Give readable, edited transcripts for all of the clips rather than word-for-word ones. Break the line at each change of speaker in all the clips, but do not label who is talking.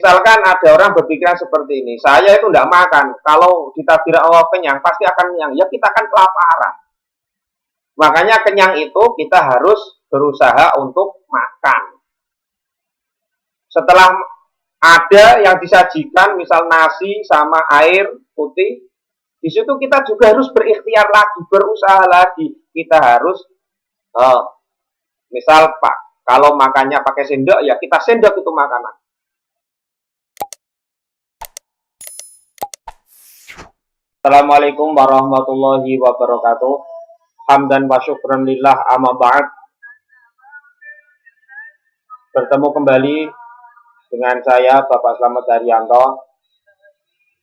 Misalkan ada orang berpikiran seperti ini, saya itu tidak makan, kalau ditakdir Allah kenyang, pasti akan kenyang. Ya kita akan kelaparan. Makanya kenyang itu kita harus berusaha untuk makan. Setelah ada yang disajikan, misal nasi sama air putih, di situ kita juga harus berikhtiar lagi, berusaha lagi. Kita harus, misal Pak, kalau makannya pakai sendok, ya kita sendok itu makanan. Assalamualaikum warahmatullahi wabarakatuh. Hamdan wa syukran lillah amma ba'd. Bertemu kembali dengan saya Bapak Slamet Haryanto.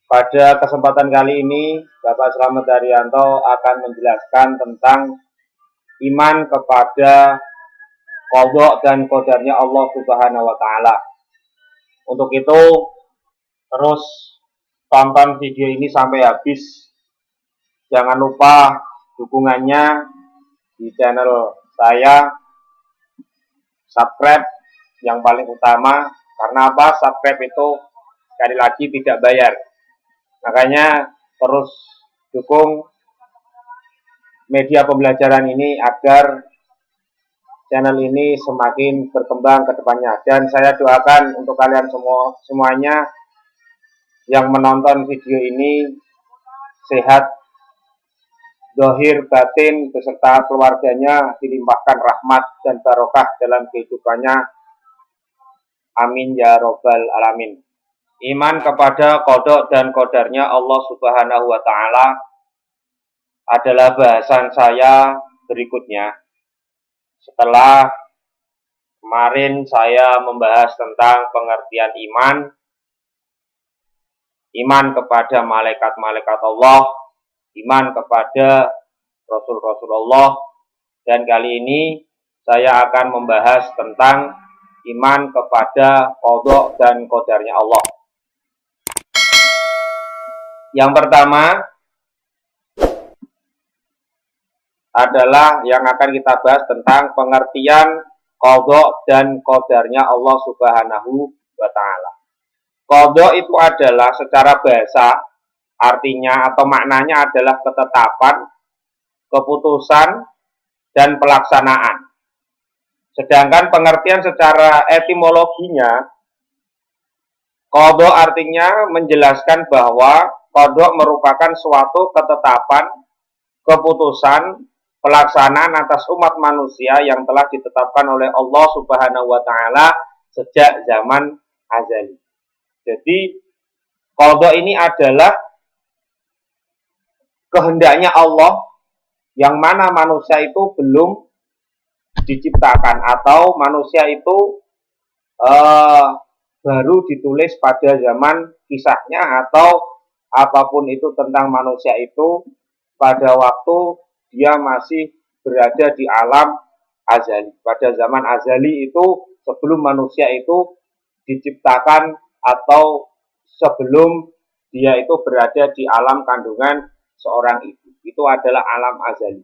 Pada kesempatan kali ini Bapak Slamet Haryanto akan menjelaskan tentang iman kepada qadha dan qadarnya Allah Subhanahu wa taala. Untuk itu terus tonton video ini sampai habis. Jangan lupa dukungannya di channel saya, subscribe yang paling utama. Karena apa? Subscribe itu sekali lagi tidak bayar. Makanya terus dukung media pembelajaran ini agar channel ini semakin berkembang ke depannya. Dan saya doakan untuk kalian semuanya yang menonton video ini sehat zahir batin beserta keluarganya dilimpahkan rahmat dan barokah dalam kehidupannya. Amin ya robbal alamin. Iman kepada qadha dan qadarnya Allah Subhanahu wa taala adalah bahasan saya berikutnya. Setelah kemarin saya membahas tentang pengertian iman kepada malaikat-malaikat Allah, iman kepada Rasul-Rasul Allah, dan kali ini saya akan membahas tentang iman kepada qadha dan qadarnya Allah. Yang pertama adalah yang akan kita bahas tentang pengertian qadha dan qadarnya Allah Subhanahu wa taala. Qadha itu adalah secara bahasa artinya atau maknanya adalah ketetapan, keputusan, dan pelaksanaan. Sedangkan pengertian secara etimologinya, qadha artinya menjelaskan bahwa qadha merupakan suatu ketetapan, keputusan, pelaksanaan atas umat manusia yang telah ditetapkan oleh Allah Subhanahu wa taala sejak zaman azali. Jadi qadha ini adalah kehendaknya Allah yang mana manusia itu belum diciptakan atau manusia itu baru ditulis pada zaman kisahnya atau apapun itu tentang manusia itu pada waktu dia masih berada di alam azali. Pada zaman azali itu sebelum manusia itu diciptakan atau sebelum dia itu berada di alam kandungan seorang ibu. Itu adalah alam azali.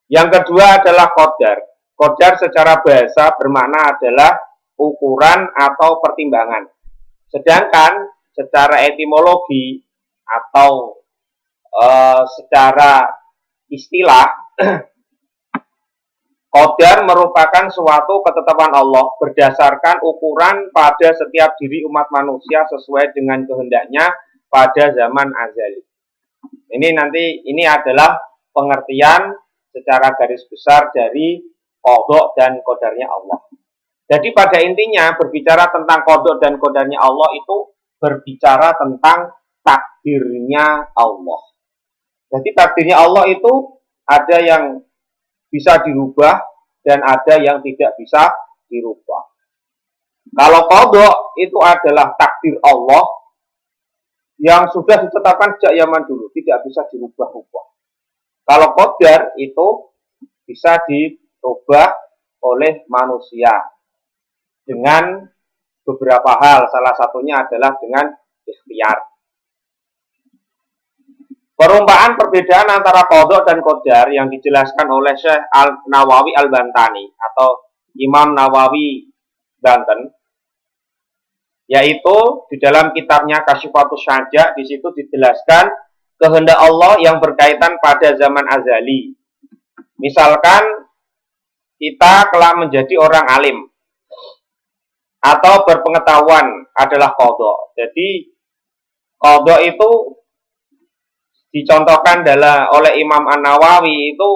Yang kedua adalah qadar. Qadar secara bahasa bermakna adalah ukuran atau pertimbangan. Sedangkan secara etimologi atau secara istilah, qadar merupakan suatu ketetapan Allah berdasarkan ukuran pada setiap diri umat manusia sesuai dengan kehendaknya pada zaman azali. Ini adalah pengertian secara garis besar dari qadha dan qadarnya Allah. Jadi pada intinya berbicara tentang qadha dan qadarnya Allah itu berbicara tentang takdirnya Allah. Jadi takdirnya Allah itu ada yang bisa dirubah dan ada yang tidak bisa dirubah. Kalau qadha itu adalah takdir Allah yang sudah ditetapkan sejak zaman dulu, tidak bisa dirubah-ubah. Kalau qadar itu bisa dirubah oleh manusia dengan beberapa hal, salah satunya adalah dengan ikhtiar. Perumpamaan perbedaan antara qadha dan qadar yang dijelaskan oleh Syekh Nawawi Al-Bantani atau Imam Nawawi Banten Yaitu di dalam kitabnya Kasyifatus Syajah, di situ dijelaskan kehendak Allah yang berkaitan pada zaman azali. Misalkan kita telah menjadi orang alim atau berpengetahuan adalah qadha. Jadi qadha itu dicontohkan oleh Imam An-Nawawi itu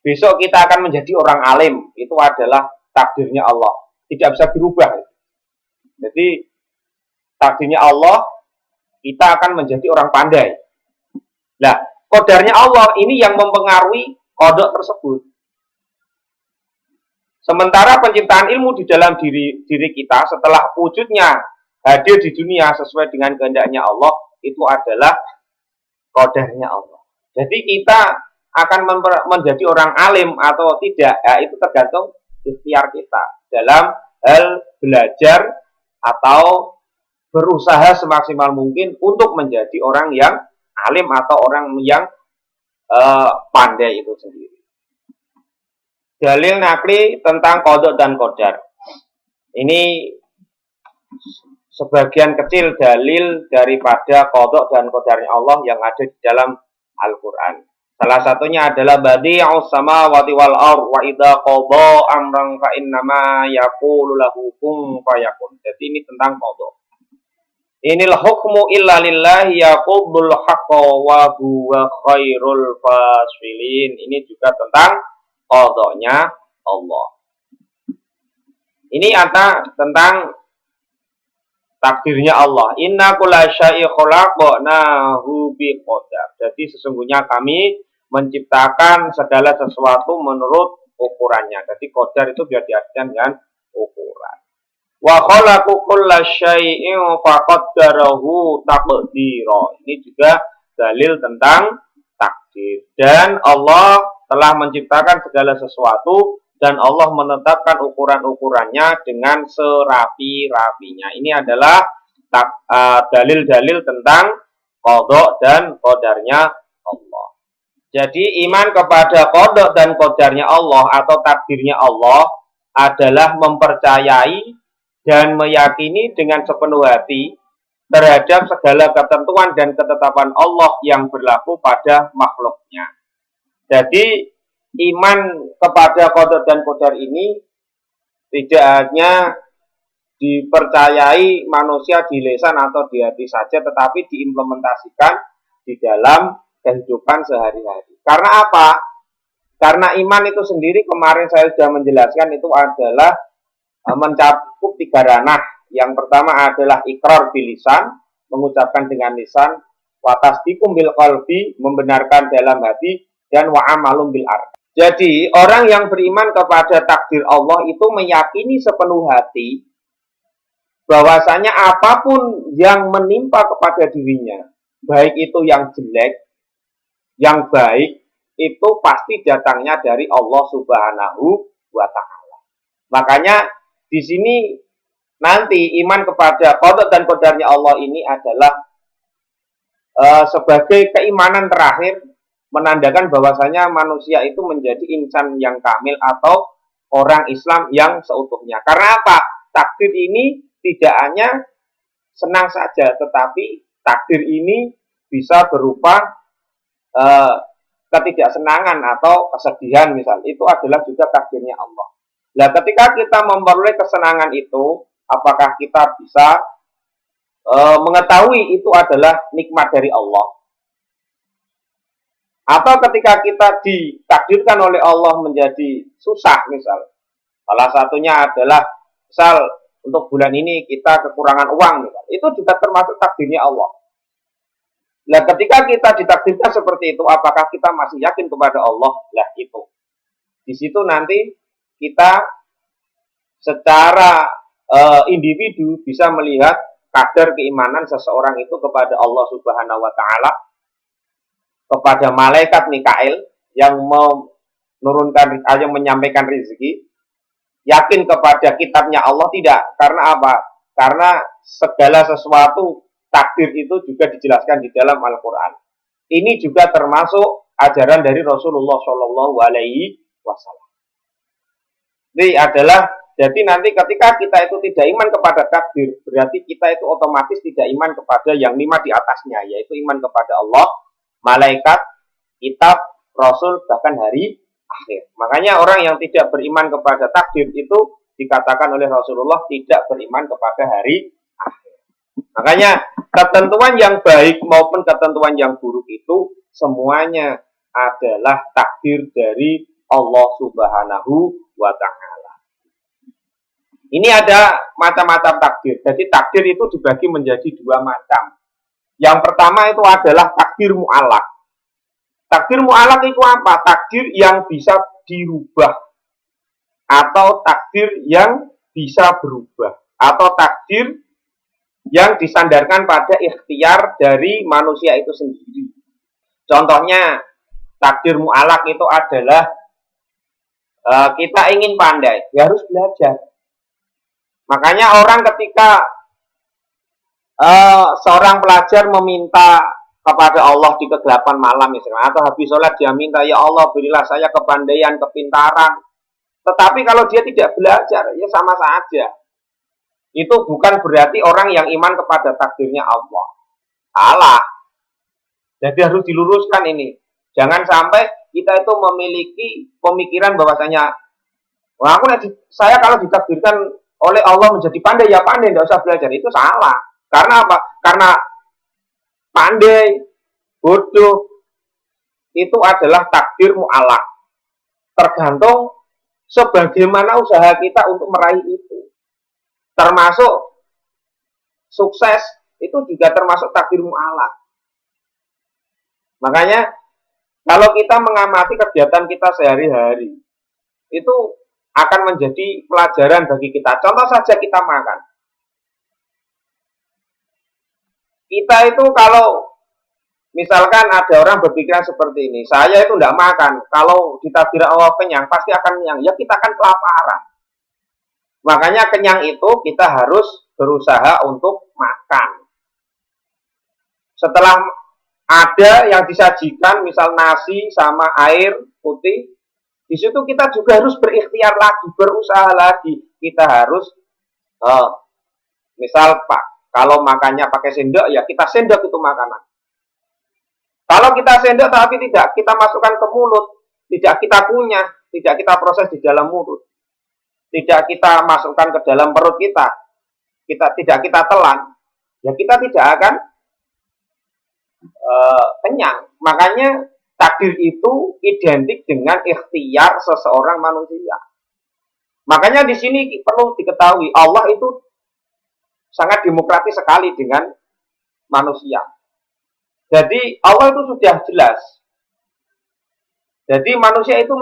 besok kita akan menjadi orang alim, itu adalah takdirnya Allah, tidak bisa dirubah. Jadi takdirnya Allah, kita akan menjadi orang pandai. Nah, qadarnya Allah ini yang mempengaruhi qadha tersebut. Sementara penciptaan ilmu di dalam diri kita setelah wujudnya hadir di dunia sesuai dengan kehendaknya Allah, itu adalah qadarnya Allah. Jadi kita akan menjadi orang alim atau tidak, ya itu tergantung ikhtiar kita dalam hal belajar atau berusaha semaksimal mungkin untuk menjadi orang yang alim atau orang yang pandai itu sendiri. Dalil nakli tentang qadha dan qadar. Ini sebagian kecil dalil daripada qadha dan qadarnya Allah yang ada di dalam Al-Quran. Salah satunya adalah badi'us samawati wal ardh wa idza qadha amran fa innama yaqulu lahu kun fayakun. Jadi ini tentang qadha. Inil hukmu illa lillahi yaqudul haqqa wa huwa khairul fasilin. Ini juga tentang qadha-nya Allah. Ini tentang takdirnya Allah. Inna kulla syai'in khalaqnahu biqadar. Jadi sesungguhnya kami menciptakan segala sesuatu menurut ukurannya. Jadi qadar itu biar diartikan dengan ukuran. Wa khalaqu kulla syai'in faqaddarahu taqdira. Ini juga dalil tentang takdir. Dan Allah telah menciptakan segala sesuatu dan Allah menetapkan ukuran-ukurannya dengan serapi-rapinya. Ini adalah dalil-dalil tentang qadha dan qadarnya Allah. Jadi iman kepada qadha dan qadarnya Allah atau takdirnya Allah adalah mempercayai dan meyakini dengan sepenuh hati terhadap segala ketentuan dan ketetapan Allah yang berlaku pada makhluknya. Jadi iman kepada qadha dan qadar ini tidak hanya dipercayai manusia di lisan atau di hati saja, tetapi diimplementasikan di dalam kehidupan sehari-hari. Karena apa? Karena iman itu sendiri kemarin saya sudah menjelaskan itu adalah mencakup 3 ranah. Yang pertama adalah ikrar bil lisan, mengucapkan dengan lisan, wa tasdiqum bil qalbi, membenarkan dalam hati, dan wa amalum bil ard. Jadi orang yang beriman kepada takdir Allah itu meyakini sepenuh hati bahwasanya apapun yang menimpa kepada dirinya, baik itu yang jelek, yang baik, itu pasti datangnya dari Allah Subhanahu wa Ta'ala. Makanya di sini nanti iman kepada qadha dan qadarnya Allah ini adalah sebagai keimanan terakhir, menandakan bahwasanya manusia itu menjadi insan yang kamil atau orang Islam yang seutuhnya. Karena apa? Takdir ini tidak hanya senang saja, tetapi takdir ini bisa berupa ketidaksenangan atau kesedihan misalnya. Itu adalah juga takdirnya Allah. Nah, ketika kita memperoleh kesenangan itu, apakah kita bisa mengetahui itu adalah nikmat dari Allah? Atau ketika kita ditakdirkan oleh Allah menjadi susah misal, salah satunya adalah misal untuk bulan ini kita kekurangan uang misal, itu juga termasuk takdirnya Allah. Nah, ketika kita ditakdirkan seperti itu, apakah kita masih yakin kepada Allah? Lah itu. Di situ nanti kita secara individu bisa melihat kadar keimanan seseorang itu kepada Allah Subhanahu wa Ta'ala, kepada malaikat Mikail yang menurunkan, yang menyampaikan rezeki, yakin kepada kitabnya Allah tidak. Karena apa? Karena segala sesuatu takdir itu juga dijelaskan di dalam Al-Quran. Ini juga termasuk ajaran dari Rasulullah Shallallahu Alaihi Wasallam. Ini adalah Jadi nanti ketika kita itu tidak iman kepada takdir, berarti kita itu otomatis tidak iman kepada yang 5 di atasnya, yaitu iman kepada Allah, malaikat, kitab, rasul, bahkan hari akhir. Makanya orang yang tidak beriman kepada takdir itu dikatakan oleh Rasulullah tidak beriman kepada hari akhir. Makanya ketentuan yang baik maupun ketentuan yang buruk itu semuanya adalah takdir dari Allah Subhanahu wa Ta'ala. Ini ada macam-macam takdir. Jadi takdir itu dibagi menjadi 2 macam. Yang pertama itu adalah takdir mu'alaq. Takdir mu'alaq itu apa? Takdir yang bisa dirubah. Atau takdir yang bisa berubah. Atau takdir yang disandarkan pada ikhtiar dari manusia itu sendiri. Contohnya, takdir mu'alaq itu adalah kita ingin pandai, ya harus belajar. Makanya orang ketika seorang pelajar meminta kepada Allah di kegelapan malam misalnya, atau habis sholat dia minta, ya Allah berilah saya kepandaian, kepintaran. Tetapi kalau dia tidak belajar, ya sama saja. Itu bukan berarti orang yang iman kepada takdirnya Allah. Salah. Jadi harus diluruskan ini. Jangan sampai kita itu memiliki pemikiran bahwasanya, wah saya kalau ditakdirkan oleh Allah menjadi pandai, ya pandai, tidak usah belajar. Itu salah. Karena apa? Karena pandai, bodoh, itu adalah takdir mu'alaq. Tergantung sebagaimana usaha kita untuk meraih itu. Termasuk sukses, itu juga termasuk takdir mu'alaq. Makanya, kalau kita mengamati kegiatan kita sehari-hari, itu akan menjadi pelajaran bagi kita. Contoh saja kita makan. Kita itu kalau misalkan ada orang berpikiran seperti ini, saya itu tidak makan, kalau ditakdir Allah kenyang, pasti akan kenyang. Ya kita akan kelaparan. Makanya kenyang itu kita harus berusaha untuk makan. Setelah ada yang disajikan, misal nasi sama air putih, di situ kita juga harus berikhtiar lagi, berusaha lagi. Kita harus, misal Pak, kalau makannya pakai sendok, ya kita sendok itu makanan. Kalau kita sendok tapi tidak kita masukkan ke mulut, tidak kita kunyah, tidak kita proses di dalam mulut, tidak kita masukkan ke dalam perut kita, tidak kita telan, ya kita tidak akan kenyang. Makanya takdir itu identik dengan ikhtiar seseorang manusia. Makanya di sini perlu diketahui, Allah itu sangat demokratis sekali dengan manusia. Jadi Allah itu sudah jelas. Jadi manusia itu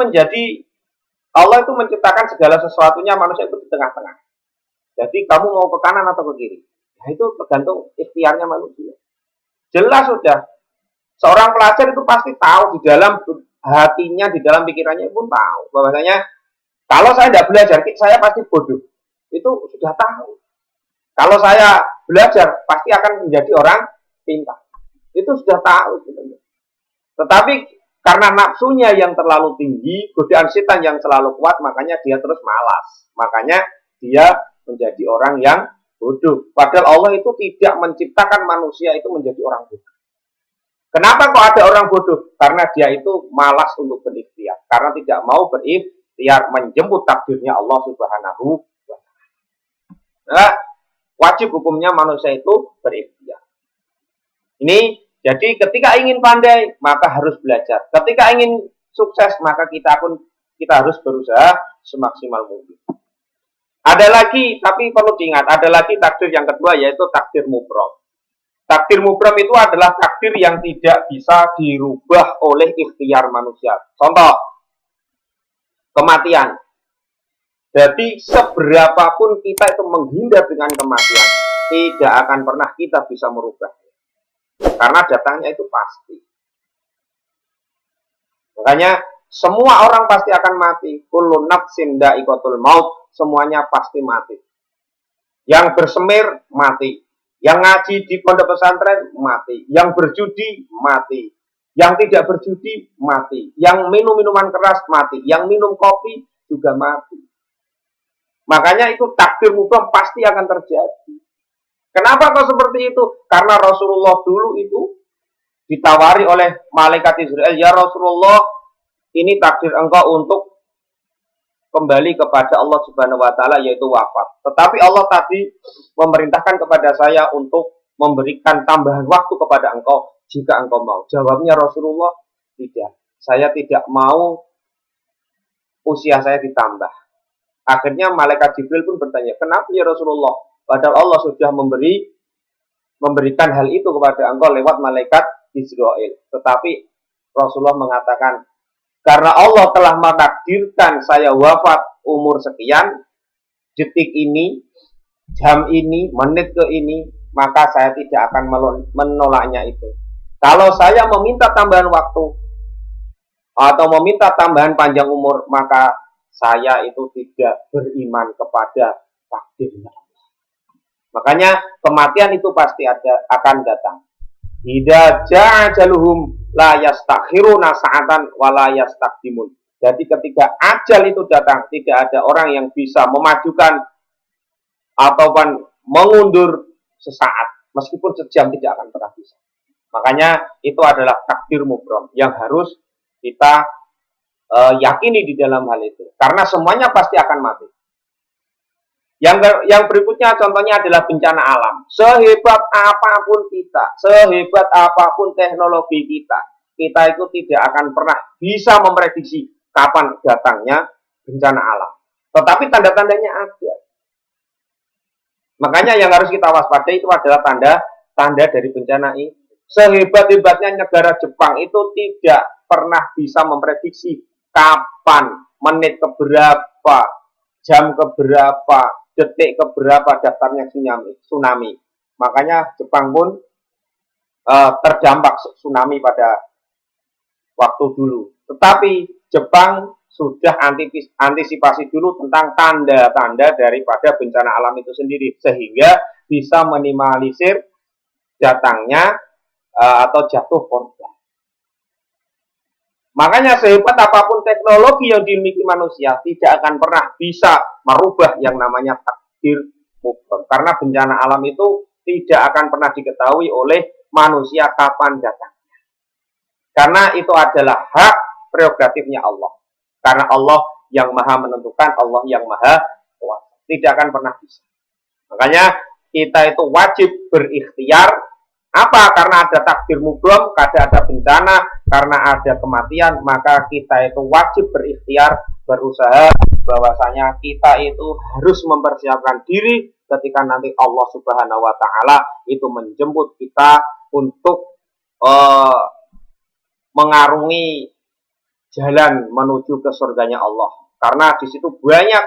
Allah itu menciptakan segala sesuatunya, manusia itu di tengah-tengah. Jadi kamu mau ke kanan atau ke kiri, nah itu tergantung ikhtiarnya manusia. Jelas sudah. Seorang pelajar itu pasti tahu di dalam hatinya, di dalam pikirannya pun tahu bahwasanya kalau saya tidak belajar, saya pasti bodoh. Itu sudah tahu. Kalau saya belajar, pasti akan menjadi orang pintar. Itu sudah tahu. Tetapi karena nafsunya yang terlalu tinggi, godaan setan yang selalu kuat, makanya dia terus malas. Makanya dia menjadi orang yang bodoh. Padahal Allah itu tidak menciptakan manusia itu menjadi orang bodoh. Kenapa kok ada orang bodoh? Karena dia itu malas untuk berikhtiar. Karena tidak mau berikhtiar menjemput takdirnya Allah Subhanahu wa Ta'ala. Nah, wajib hukumnya manusia itu berikhtiar. Ini jadi ketika ingin pandai, maka harus belajar. Ketika ingin sukses, maka kita harus berusaha semaksimal mungkin. Ada lagi, tapi perlu diingat, ada lagi takdir yang kedua, yaitu takdir mubrom. Takdir mubrom itu adalah takdir yang tidak bisa dirubah oleh ikhtiar manusia. Contoh, kematian. Jadi seberapapun kita itu menghindar dengan kematian, tidak akan pernah kita bisa merubah. Karena datangnya itu pasti. Makanya semua orang pasti akan mati. Kullu nafsin dha'iqatul maut, semuanya pasti mati. Yang bersemir mati. Yang ngaji di pondok pesantren, mati. Yang berjudi, mati. Yang tidak berjudi, mati. Yang minum minuman keras, mati. Yang minum kopi, juga mati. Makanya itu takdir mubham pasti akan terjadi. Kenapa kok seperti itu? Karena Rasulullah dulu itu ditawari oleh malaikat Israel, ya Rasulullah, ini takdir engkau untuk kembali kepada Allah Subhanahu wa taala, yaitu wafat. Tetapi Allah tadi memerintahkan kepada saya untuk memberikan tambahan waktu kepada engkau jika engkau mau. Jawabnya Rasulullah, tidak. Saya tidak mau usia saya ditambah. Akhirnya malaikat Jibril pun bertanya, kenapa ya Rasulullah? Padahal Allah sudah memberikan hal itu kepada engkau lewat malaikat Israel. Tetapi Rasulullah mengatakan, karena Allah telah menakdirkan saya wafat umur sekian, detik ini, jam ini, menit ke ini, maka saya tidak akan menolaknya itu. Kalau saya meminta tambahan waktu atau meminta tambahan panjang umur, maka saya itu tidak beriman kepada takdirnya. Makanya kematian itu pasti akan datang. Idza jaa ajaluhum la yastakhiruna sa'atan wa la yastaqdimun. Jadi ketika ajal itu datang, tidak ada orang yang bisa memajukan ataupun mengundur sesaat, meskipun sejam tidak akan pernah bisa. Makanya itu adalah takdir mubham yang harus kita yakini di dalam hal itu. Karena semuanya pasti akan mati. Yang berikutnya contohnya adalah bencana alam. Sehebat apapun kita, sehebat apapun teknologi kita itu tidak akan pernah bisa memprediksi kapan datangnya bencana alam. Tetapi tanda-tandanya ada. Makanya yang harus kita waspadai itu adalah tanda dari bencana ini. Sehebat-hebatnya negara Jepang itu tidak pernah bisa memprediksi kapan, menit keberapa, jam keberapa, detik keberapa daftarnya tsunami. Makanya Jepang pun terdampak tsunami pada waktu dulu. Tetapi Jepang sudah antisipasi dulu tentang tanda-tanda daripada bencana alam itu sendiri, sehingga bisa minimalisir datangnya atau jatuh korban. Makanya sehebat apapun teknologi yang dimiliki manusia, tidak akan pernah bisa merubah yang namanya takdir mubham. Karena bencana alam itu tidak akan pernah diketahui oleh manusia kapan datangnya. Karena itu adalah hak prerogatifnya Allah. Karena Allah yang maha menentukan, Allah yang maha kuasa. Tidak akan pernah bisa. Makanya kita itu wajib berikhtiar. Apa? Karena ada takdir mubham, karena ada bencana, karena ada kematian, maka kita itu wajib berikhtiar, berusaha bahwasanya kita itu harus mempersiapkan diri ketika nanti Allah Subhanahu wa taala itu menjemput kita untuk mengarungi jalan menuju ke surganya Allah. Karena di situ banyak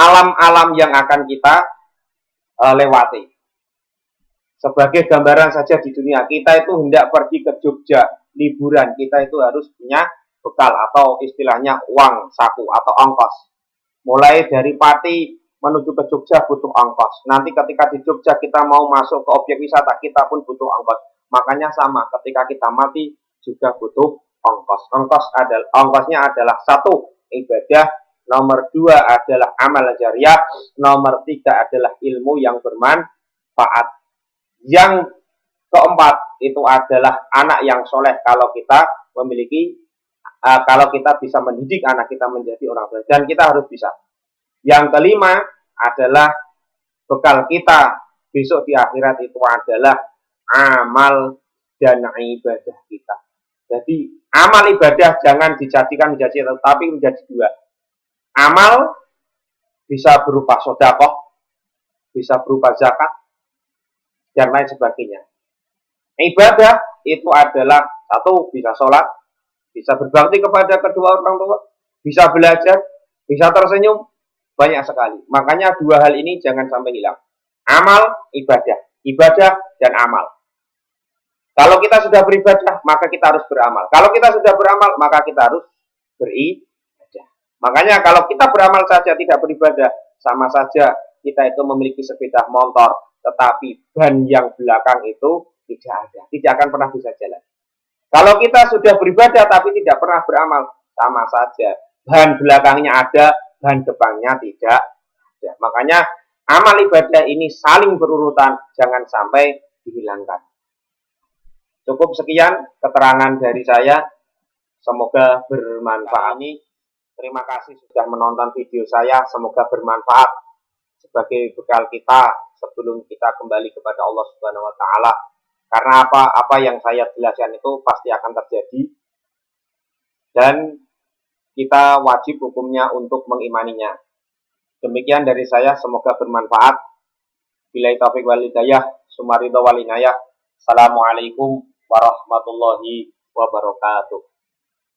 alam-alam yang akan kita lewati. Sebagai gambaran saja di dunia, kita itu hendak pergi ke Jogja, liburan, kita itu harus punya bekal atau istilahnya uang saku atau ongkos. Mulai dari Pati menuju ke Jogja butuh ongkos. Nanti ketika di Jogja kita mau masuk ke objek wisata, kita pun butuh ongkos. Makanya sama, ketika kita mati juga butuh ongkos. Ongkosnya adalah satu, ibadah. Nomor dua adalah amal jariah. Nomor tiga adalah ilmu yang bermanfaat. Yang keempat itu adalah anak yang soleh kalau kita memiliki, kalau kita bisa mendidik anak kita menjadi orang soleh, dan kita harus bisa. Yang kelima adalah bekal kita besok di akhirat itu adalah amal dan ibadah kita. Jadi amal ibadah jangan dijadikan menjadi tapi menjadi dua. Amal bisa berupa sedekah, bisa berupa zakat, dan lain sebagainya. Ibadah itu adalah satu, bisa sholat, bisa berbakti kepada kedua orang tua, bisa belajar, bisa tersenyum, banyak sekali. Makanya dua hal ini jangan sampai hilang. Amal, ibadah. Ibadah dan amal. Kalau kita sudah beribadah, maka kita harus beramal. Kalau kita sudah beramal, maka kita harus beribadah. Makanya kalau kita beramal saja tidak beribadah, sama saja kita itu memiliki sepeda motor, tetapi ban yang belakang itu tidak ada, tidak akan pernah bisa jalan. Kalau kita sudah beribadah tapi tidak pernah beramal, sama saja. Ban belakangnya ada, dan depannya tidak ada. Makanya amal ibadah ini saling berurutan, jangan sampai dihilangkan. Cukup sekian keterangan dari saya. Semoga bermanfaat. Terima kasih sudah menonton video saya. Semoga bermanfaat sebagai bekal kita sebelum kita kembali kepada Allah Subhanahu wa taala. Karena apa yang saya jelaskan itu pasti akan terjadi dan kita wajib hukumnya untuk mengimaninya. Demikian dari saya, semoga bermanfaat. Billahi taufiq wal hidayah, sumaridho wal inayah. Assalamualaikum warahmatullahi wabarakatuh.